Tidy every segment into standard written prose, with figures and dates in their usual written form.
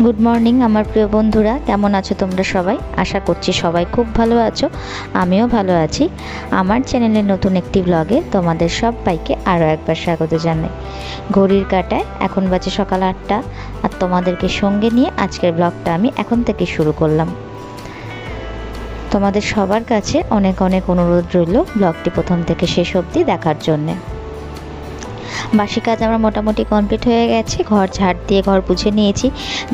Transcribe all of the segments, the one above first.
Good morning আমার প্রিয় বন্ধুরা, কেমন আছো তোমরা সবাই? আশা করছি সবাই খুব ভালো আছো। আমিও ভালো আছি। আমার চ্যানেলের নতুন একটি ব্লগে তোমাদের সবাইকে আরও একবার স্বাগত জানাই। ঘড়ির কাঁটায় এখন বাজে সকাল 8টা, আর তোমাদেরকে সঙ্গে নিয়ে আজকের ব্লগটা আমি এখন থেকে শুরু করলাম। তোমাদের সবার কাছে অনেক অনেক অনুরোধ রইল ব্লগটি প্রথম থেকে শেষ অবধি দেখার জন্যে। বাসি কাজ আমার মোটামুটি কমপ্লিট হয়ে গেছে। ঘর ঝাড় দিয়ে ঘর পুছে নিয়েছি,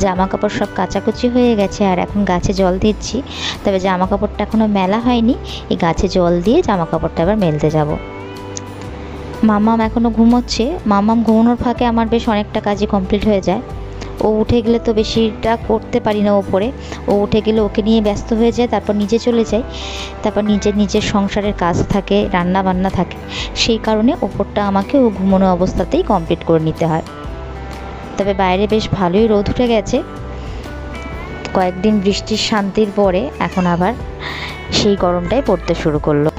জামা কাপড় সব কাচাকুচি হয়ে গেছে, আর এখন গাছে জল দিচ্ছি। তবে জামা কাপড়টা এখনও মেলা হয়নি, এই গাছে জল দিয়ে জামা কাপড়টা আবার মেলতে যাব। মামাম এখনও ঘুমোচ্ছে। মামাম ঘুমানোর ফাঁকে আমার বেশ অনেকটা কাজই কমপ্লিট হয়ে যায়। ও উঠে গেলে তো বেশিটা করতে পারি না ওপরে। ও উঠে গেলে ওকে নিয়ে ব্যস্ত হয়ে যায়, তারপর নিজে চলে যাই। তারপর নিজের সংসারের কাজ থাকে, রান্না বান্না থাকে, সেই কারণে ওপরটা আমাকে ও ঘুমানো অবস্থাতেই কমপ্লিট করে নিতে হয়। তবে বাইরে বেশ ভালোই রোদ উঠে গেছে। কয়েকদিন বৃষ্টির শান্তির পরে এখন আবার সেই গরমটাই পড়তে শুরু করলো।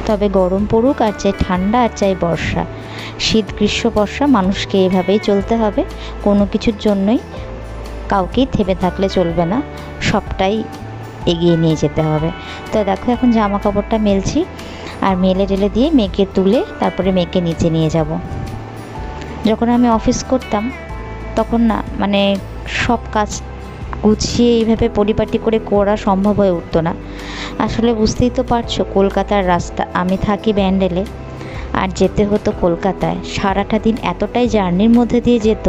তবে গরম পড়ুক আর চাই ঠান্ডা আর চাই বর্ষা, শীত গ্রীষ্ম বর্ষা, মানুষকে এভাবেই চলতে হবে। কোনো কিছুর জন্যই কাউকেই থেমে থাকলে চলবে না, সবটাই এগিয়ে নিয়ে যেতে হবে। তো দেখো এখন জামা কাপড়টা মেলছি, আর মেলে টেলে দিয়ে মেয়েকে তুলে তারপরে মেয়েকে নিচে নিয়ে যাব। যখন আমি অফিস করতাম তখন না সব কাজ গুছিয়ে এইভাবে পরিপাটি করে করা সম্ভব হয়ে উঠতো না। আসলে বুঝতেই তো পারছো, কলকাতার রাস্তা, আমি থাকি ব্যান্ডেলে, আর যেতে হতো কলকাতায়। সারাটা দিন এতটাই জার্নির মধ্যে দিয়ে যেত,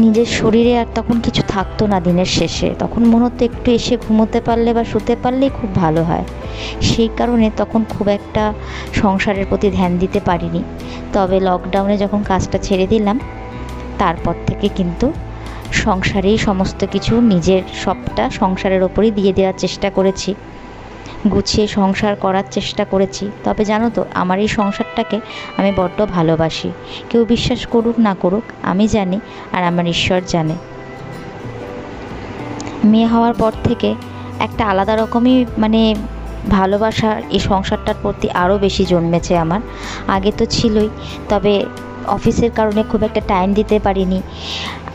নিজের শরীরে আর তখন কিছু থাকতো না। দিনের শেষে তখন মনে হতো একটু এসে ঘুমোতে পারলে বা শুতে পারলেই খুব ভালো হয়। সেই কারণে তখন খুব একটা সংসারের প্রতি ধ্যান দিতে পারিনি। তবে লকডাউনে যখন কাজটা ছেড়ে দিলাম, তারপর থেকে কিন্তু সংসারেই সমস্ত কিছু, নিজের সবটা সংসারের ওপরই দিয়ে দেওয়ার চেষ্টা করেছি, গুছিয়ে সংসার করার চেষ্টা করেছি। তবে জানো তো, আমার এই সংসারটাকে আমি বড্ড ভালোবাসি। কেউ বিশ্বাস করুক না করুক, আমি জানি আর আমার ঈশ্বর জানে। মেয়ে হওয়ার পর থেকে একটা আলাদা রকমই ভালোবাসা এই সংসারটার প্রতি আরও বেশি জন্মেছে আমার। আগে তো ছিলই, তবে অফিসের কারণে খুব একটা টাইম দিতে পারিনি।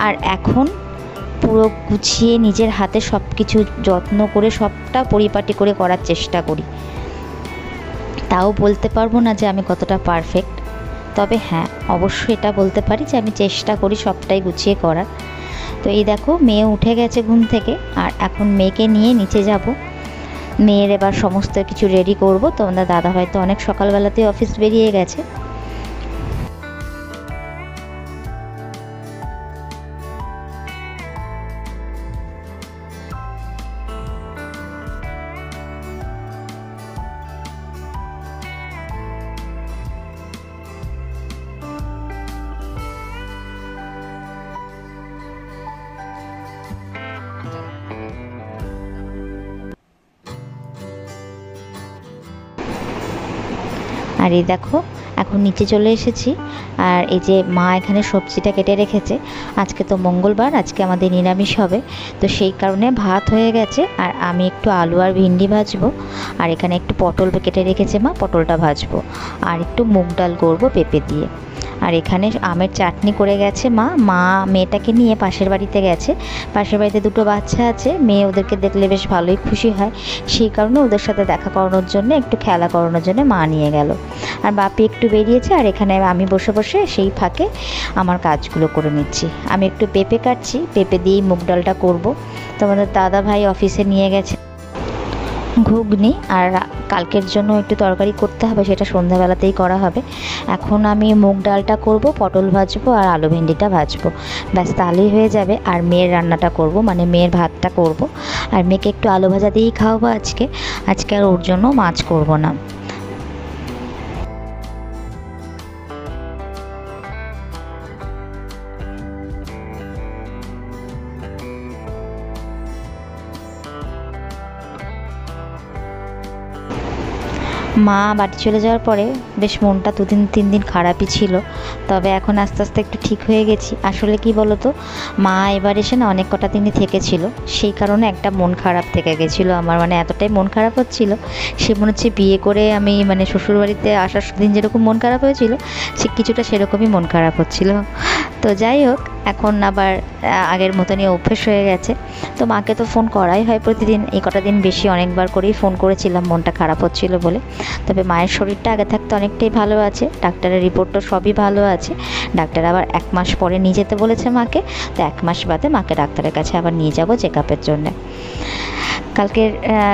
আর এখন পুরো গুছিয়ে নিজের হাতে সব কিছু যত্ন করে সবটা পরিপাটি করে করার চেষ্টা করি। তাও বলতে পারবো না যে আমি কতটা পারফেক্ট, তবে হ্যাঁ, অবশ্যই এটা বলতে পারি যে আমি চেষ্টা করি সবটাই গুছিয়ে করার। তো এই দেখো, মেয়ে উঠে গেছে ঘুম থেকে, আর এখন মেয়েকে নিয়ে নিচে যাব। মেয়ের এবার সমস্ত কিছু রেডি করব। তোমাদের দাদা হয়তো অনেক সকালবেলাতেই অফিস বেরিয়ে গেছে। আর এই দেখো, এখন নিচে চলে এসেছি। আর এই যে মা এখানে সবজিটা কেটে রেখেছে। আজকে তো মঙ্গলবার, আজকে আমাদের নিরামিষ হবে, তো সেই কারণে ভাত হয়ে গেছে। আর আমি একটু আলু আর ভিন্ডি ভাজবো, আর এখানে একটু পটল কেটে রেখেছে মা, পটলটা ভাজবো, আর একটু মুগ ডাল করবো পেঁপে দিয়ে। আর এখানে আমের চাটনি করে গেছে মা মেয়েটাকে নিয়ে পাশের বাড়িতে গেছে। পাশের বাড়িতে দুটো বাচ্চা আছে, মেয়ে ওদেরকে দেখলে বেশ ভালোই খুশি হয়। সেই কারণে ওদের সাথে দেখা করানোর জন্য, একটু খেলা করানোর জন্য মা নিয়ে গেল। আর বাপি একটু বেরিয়েছে, আর এখানে আমি বসে বসে সেই ফাঁকে আমার কাজগুলো করে নিচ্ছি। আমি একটু পেঁপে কাটছি, পেঁপে দিয়েই মুগ ডালটা করবো। তোমাদের দাদা ভাই অফিসে নিয়ে গেছে ঘুগনি, আর কালকের জন্য একটু তরকারি করতে হবে, সেটা সন্ধ্যাবেলাতেই করা হবে। এখন আমি মুগ ডালটা করব, পটল ভাজবো আর আলু ভেন্ডিটা ভাজবো, ব্যাস তাহলেই হয়ে যাবে। আর মেয়ের রান্নাটা করব, মেয়ের ভাতটা করব। আর মেয়েকে একটু আলু ভাজা দিয়েই খাওয়াবো আজকে আর ওর জন্য মাছ করব না। মা বাড়ি চলে যাওয়ার পরে বেশ মনটা 2-3 দিন খারাপই ছিল, তবে এখন আস্তে আস্তে একটু ঠিক হয়ে গেছি। আসলে কি বলো তো, মা এবার এসে না অনেক কটা দিনই থেকেছিল, সেই কারণে একটা মন খারাপ থেকে গেছিলো আমার, মানে এতটাই মন খারাপ হচ্ছিল। সে মনে হচ্ছে বিয়ে করে আমি মানে শ্বশুরবাড়িতে আসার দিন যেরকম মন খারাপ হয়েছিল, সে কিছুটা সেরকমই মন খারাপ হচ্ছিল। তো যাই হোক, এখন আবার আগের মতনই অভ্যেস হয়ে গেছে। তো মাকে তো ফোন করাই হয় প্রতিদিন, এই কটা দিন বেশি অনেকবার করেই ফোন করেছিলাম মনটা খারাপ হচ্ছিল বলে। তবে মায়ের শরীরটা আগে থাকতে অনেকটাই ভালো আছে, ডাক্তারের রিপোর্টও সবই ভালো আছে। ডাক্তার আবার 1 মাস পরে নিয়ে যেতে বলেছে মাকে, তো 1 মাস বাদে মাকে ডাক্তারের কাছে আবার নিয়ে যাব চেক আপের জন্যে। কালকে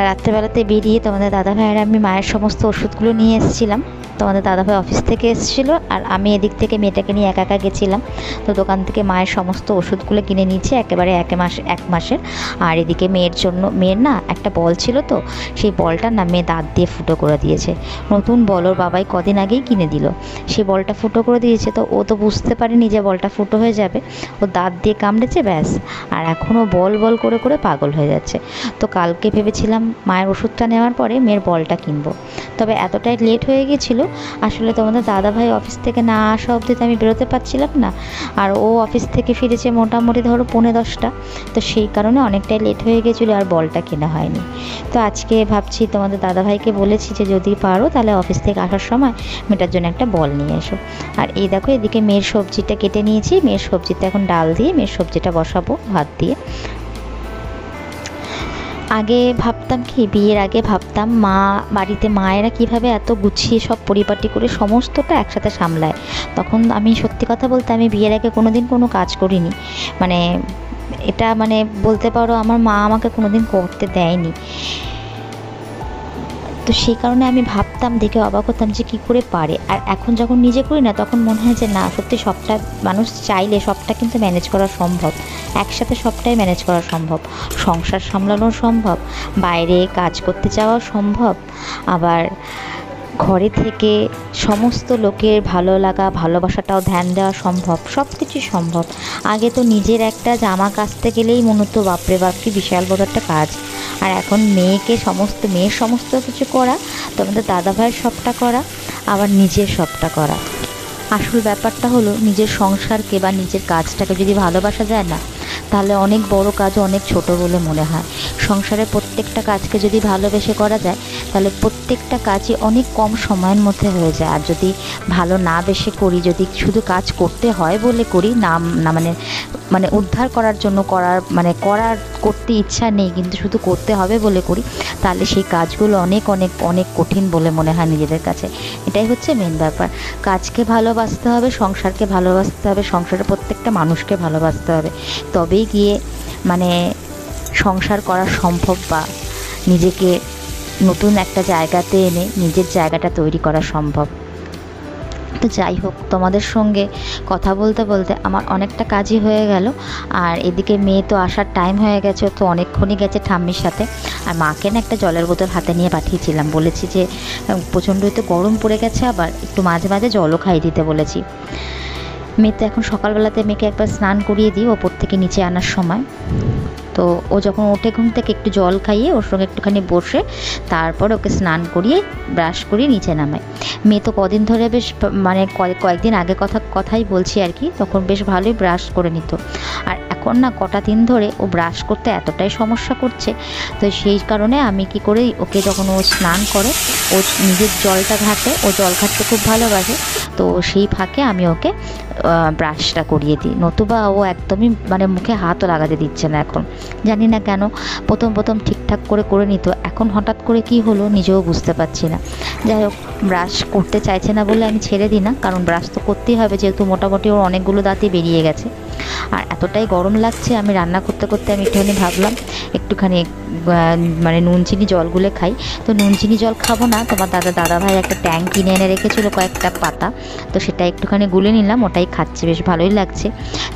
রাত্রেবেলাতে বেরিয়ে তোমাদের দাদাভাইয়ের আমি মায়ের সমস্ত ওষুধগুলো নিয়ে এসেছিলাম। তোমাদের দাদাভাই অফিস থেকে এসেছিলো আর আমি এদিক থেকে মেয়েটাকে নিয়ে একা একা গেছিলাম। তো দোকান থেকে মায়ের সমস্ত ওষুধগুলো কিনে নিয়েছি একেবারে 1 মাসের। আর এদিকে মেয়ের জন্য, মেয়ের না একটা বল ছিল, তো সেই বলটা না মেয়ে দাঁত দিয়ে ফুটো করে দিয়েছে। নতুন বল ওর বাবাই কদিন আগেই কিনে দিল, সেই বলটা ফুটো করে দিয়েছে। তো ও তো বুঝতে পারেনি যে বলটা ফুটো হয়ে যাবে, ও দাঁত দিয়ে কামড়েছে ব্যাস। আর এখনও বল বল করে করে পাগল হয়ে যাচ্ছে। তো কালকে ভেবেছিলাম মায়ের ওষুধটা নেওয়ার পরে মেয়ের বলটা কিনবো, তবে এতটাই লেট হয়ে গেছিলো। আসলে তোমাদের দাদাভাই অফিস থেকে না আসা অবধি তো আমি বেরোতে পারছিলাম না, আর ও অফিস থেকে ফিরেছে মোটামুটি ধরো 9:45। তো সেই কারণে অনেকটাই লেট হয়ে গেছিলো আর বলটা কেনা হয়নি। তো আজকে ভাবছি তোমাদের দাদাভাইকে বলেছি যে যদি পারো তাহলে অফিস থেকে আসার সময় মেয়েটার জন্য একটা বল নিয়ে এসো। আর এই দেখো এদিকে মেয়ের সবজিটা কেটে নিয়েছি, মেয়ের সবজিতে এখন ডাল দিয়ে মেয়ের সবজিটা বসাবো ভাত দিয়ে। আগে ভাবতাম কি, বিয়ের আগে ভাবতাম মা বাড়িতে মায়েরা কিভাবে এত গুছিয়ে সব পরিপাটি করে সমস্তটা একসাথে সামলায়। তখন আমি সত্যি কথা বলতে আমি বিয়ের আগে কোনোদিন কোনো কাজ করিনি, মানে এটা মানে বলতে পারো আমার মা আমাকে কোনোদিন করতে দেয়নি। তো সেই কারণে আমি ভাবতাম, দেখে অবাক হতাম যে কী করে পারে। আর এখন যখন নিজে করি না তখন মনে হয় যে না, সত্যি সবটা মানুষ চাইলে সবটা কিন্তু ম্যানেজ করা সম্ভব, একসাথে সবটাই ম্যানেজ করা সম্ভব। সংসার সামলানো সম্ভব, বাইরে কাজ করতে যাওয়া সম্ভব, আবার ঘরে থেকে সমস্ত লোকের ভালো লাগা ভালোবাসাটাও ধ্যান দেওয়া সম্ভব, সব কিছু সম্ভব। আগে তো নিজের একটা জামা কাচতে গেলেই মনে হতো বাপরে বাপ কি বিশাল বড় একটা কাজ, আর এখন মেয়ের সমস্ত কিছু করা, তোমাদের দাদাভাইয়ের সবটা করা, আবার নিজের সবটা করা। আসল ব্যাপারটা হলো নিজের সংসারকে বা নিজের কাজটাকে যদি ভালোবাসা যায় না, তাহলে অনেক বড় কাজও অনেক ছোট বলে মনে হয়। সংসারের প্রত্যেকটা কাজকে যদি ভালোবেসে করা যায় তাহলে প্রত্যেকটা কাজই অনেক কম সময়ের মধ্যে হয়ে যায়। আর যদি ভালো না বেসে করি, যদি শুধু কাজ করতে হয় বলে করি, না না মানে উদ্ধার করার জন্য করতে ইচ্ছা নেই কিন্তু শুধু করতে হবে বলে করি, তাহলে সেই কাজগুলো অনেক অনেক অনেক কঠিন বলে মনে হয় নিজেদের কাছে। এটাই হচ্ছে মেন ব্যাপার। কাজকে ভালোবাসতে হবে, সংসারকে ভালোবাসতে হবে, সংসারের প্রত্যেকটা মানুষকে ভালোবাসতে হবে, তবেই গিয়ে মানে সংসার করা সম্ভব বা নিজেকে নতুন একটা জায়গাতে এনে নিজের জায়গাটা তৈরি করা সম্ভব। তো যাই হোক, তোমাদের সঙ্গে কথা বলতে বলতে আমার অনেকটা কাজই হয়ে গেল। আর এদিকে মেয়ে তো আসার টাইম হয়ে গেছে, তো অনেকক্ষণই গেছে ঠাম্মির সাথে। আর মাকে না একটা জলের বোতল হাতে নিয়ে পাঠিয়েছিলাম, বলেছি যে প্রচণ্ড তো গরম পড়ে গেছে, আবার একটু মাঝে মাঝে জলও খাইয়ে দিতে বলেছি। মেয়ে তো এখন সকালবেলাতে মেয়েকে একবার স্নান করিয়ে দিই ওপর থেকে নিচে আনার সময়। তো ও যখন ওঠে ঘুম থেকে একটু জল খাইয়ে ওর সঙ্গে একটুখানি বসে তারপর ওকে স্নান করিয়ে ব্রাশ করিয়ে নিচে নামাই। মেয়ে তো কদিন ধরে বেশ মানে কয়েকদিন আগে কথাই বলছি আর কি, তখন বেশ ভালোই ব্রাশ করে নিত। আর এখন না কটা দিন ধরে ও ব্রাশ করতে এতটাই সমস্যা করছে, তো সেই কারণে আমি কি করি, ওকে যখন ও স্নান করে ও নিজের জলটা ঘাটে, ও জল ঘাটতে খুব ভালোবাসে, তো সেই ফাঁকে আমি ওকে ব্রাশটা করিয়ে দিই। নতুবা ও একদমই মানে মুখে হাতও লাগাতে দিচ্ছে না এখন, জানি না কেন। প্রথম ঠিকঠাক করে নিত, এখন হঠাৎ করে কি হলো নিজেও বুঝতে পারছি না। যাই হোক, ব্রাশ করতে চাইছে না বলে আমি ছেড়ে দিই না, কারণ ব্রাশ তো করতেই হবে, যেহেতু মোটামুটি ওর অনেকগুলো দাঁতই বেরিয়ে গেছে। আর এতটাই গরম লাগছে, আমি রান্না করতে করতে আমি একটুখানি ভাবলাম একটুখানি মানে নুন চিনি জলগুলো খাই। তো নুন চিনি জল খাবো না, তোমার দাদাভাই একটা ট্যাঙ্ক কিনে এনে রেখেছিলো কয়েকটা পাতা, তো সেটা একটুখানি গুলে নিলাম, ওটাই খাচ্ছি, বেশ ভালোই লাগছে।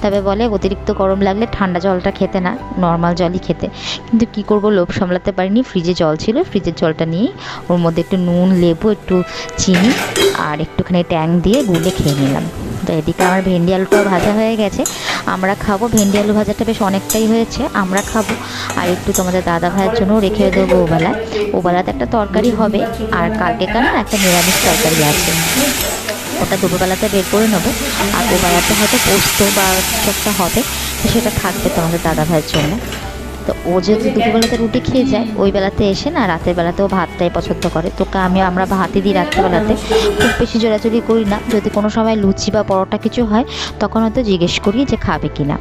তবে বলে অতিরিক্ত গরম লাগলে ঠান্ডা জলটা খেতে না, নর্মাল জলই খেতে। কিন্তু কি করব, লোভ সামলাতে পারিনি, ফ্রিজে জল ছিল, ফ্রিজের জলটা নিয়েই ওর মধ্যে একটু নুন, লেবু, একটু চিনি আর একটুখানি ট্যাঙ্ক দিয়ে গুলে খেয়ে নিলাম। তো এদিকে আমার ভেন্ডি আলুটাও ভাজা হয়ে গেছে, আমরা খাবো। ভেন্ডি আলু ভাজাটা বেশ অনেকটাই হয়েছে, আমরা খাবো। আর একটু তোমাদের দাদা ভাইয়ের জন্য রেখে দেবো ওবেলায়। ওবেলাতে একটা তরকারি হবে, আর কালকে কেন একটা নিরামিষ তরকারি আছে, ওটা দুপুরবেলাতে বের করে নেবো। আর ওবেলাতে হয়তো পোস্ত বা কিছু একটা হবে, তো সেটা থাকবে তোমাদের দাদা ভাইয়ের জন্য। তো ও যেহেতু দুপুরবেলাতে রুটি খেয়ে যায়, ওই বেলাতে এসে না রাতের বেলাতেও ভাতটাই পছন্দ করে। তো আমরা ভাতই দিই রাত্রেবেলাতে, খুব বেশি জোরাজুরি করি না। যদি কোনো সময় লুচি বা পরোটা কিছু হয় তখন হয়তো জিজ্ঞেস করি যে খাবে কি না।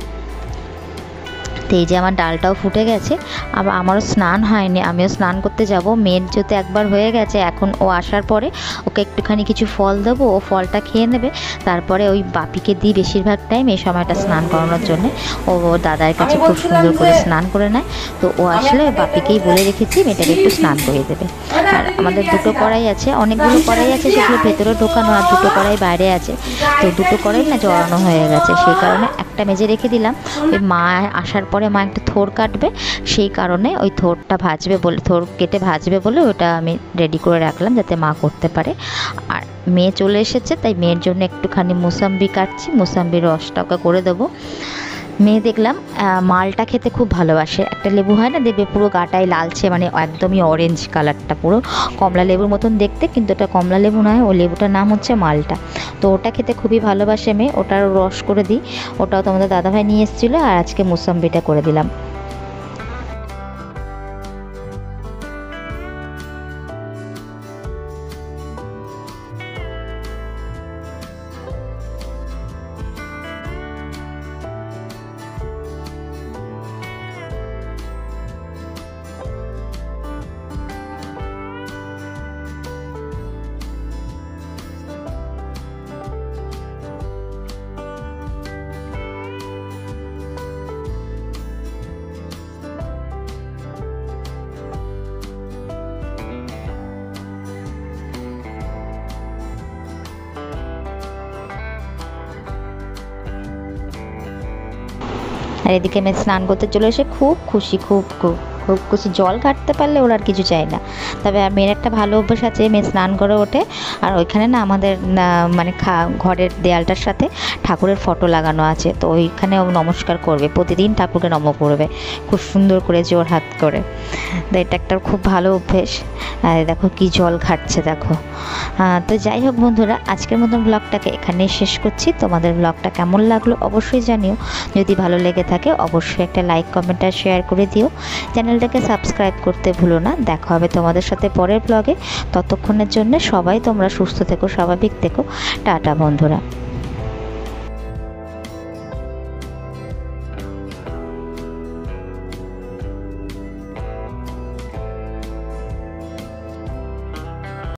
তো এই যে আমার ডালটাও ফুটে গেছে। আবার আমারও স্নান হয়নি, আমিও স্নান করতে যাব। মেয়ের যেহেতু একবার হয়ে গেছে, এখন ও আসার পরে ওকে একটুখানি কিছু ফল দেবো, ও ফলটা খেয়ে নেবে। তারপরে ওই বাপিকে দিই বেশিরভাগ টাইম এই সময়টা স্নান করানোর জন্যে। ও দাদার কাছে খুব সুন্দর করে স্নান করে নেয়। তো ও আসলে বাপিকেই বলে রেখেছি মেয়েটাকে একটু স্নান করিয়ে দেবে। আর আমাদের দুটো কড়াই আছে, অনেকগুলো কড়াই আছে, সেগুলো ভেতরে ঢোকানো, আর দুটো কড়াই বাইরে আছে। তো দুটো কড়াই না জড়ানো হয়ে গেছে, সেই কারণে একটা মেজে রেখে দিলাম। ওই মা আসার পরে মা একটা থোড় কাটবে, সেই কারণে ওই থোড়টা ভাজবে বলে, থোড় কেটে ভাজবে বলে ওটা আমি রেডি করে রাখলাম যাতে মা করতে পারে। আর মেয়ে চলে এসেছে, তাই মেয়ের জন্য একটুখানি মুসাম্বি কাটছি, মুসাম্বির রসটা ওকে করে দেবো। মেয়ে দেখলাম মালটা খেতে খুব ভালোবাসে। একটা লেবু হয় না, দেখবে পুরো গাটায় লালচে, মানে একদমই অরেঞ্জ কালারটা, পুরো কমলা লেবুর মতন দেখতে, কিন্তু এটা কমলা লেবু নয়, ও লেবুটার নাম হচ্ছে মালটা। তো ওটা খেতে খুবই ভালোবাসে মেয়ে, ওটার রস করে দিই। ওটাও তোমাদের দাদাভাই নিয়ে এসেছিলো, আর আজকে মুসাম্বিটা করে দিলাম। আর এদিকে মেয়ে স্নান করতে চলে এসে খুব খুশি, খুব খুব খুব খুশি। জল ঘাটতে পারলে ওর আর কিছু চাই না। তবে মেয়ের একটা ভালো অভ্যাস আছে, মেয়ে স্নান করে ওঠে, আর ওইখানে না আমাদের মানে ঘরের দেয়ালটার সাথে ঠাকুরের ফটো লাগানো আছে, তো ওইখানে ও নমস্কার করবে, প্রতিদিন ঠাকুরকে নম করবে খুব সুন্দর করে জোর হাত করে। তো এটা একটা খুব ভালো অভ্যেস। আর দেখো কি জল ঘাটছে দেখো। তো যাই হোক বন্ধুরা, আজকের মতন ব্লগটাকে এখানেই শেষ করছি। তোমাদের ব্লগটা কেমন লাগলো অবশ্যই জানিও। যদি ভালো লেগে থাকে অবশ্যই একটা লাইক, কমেন্ট আর শেয়ার করে দিও। চ্যানেলটাকে সাবস্ক্রাইব করতে ভুলো না। দেখা হবে তোমাদের সাথে পরের ব্লগে। ততক্ষণের জন্য সবাই তোমরা সুস্থ থেকো, স্বাভাবিক থেকো। টাটা বন্ধুরা।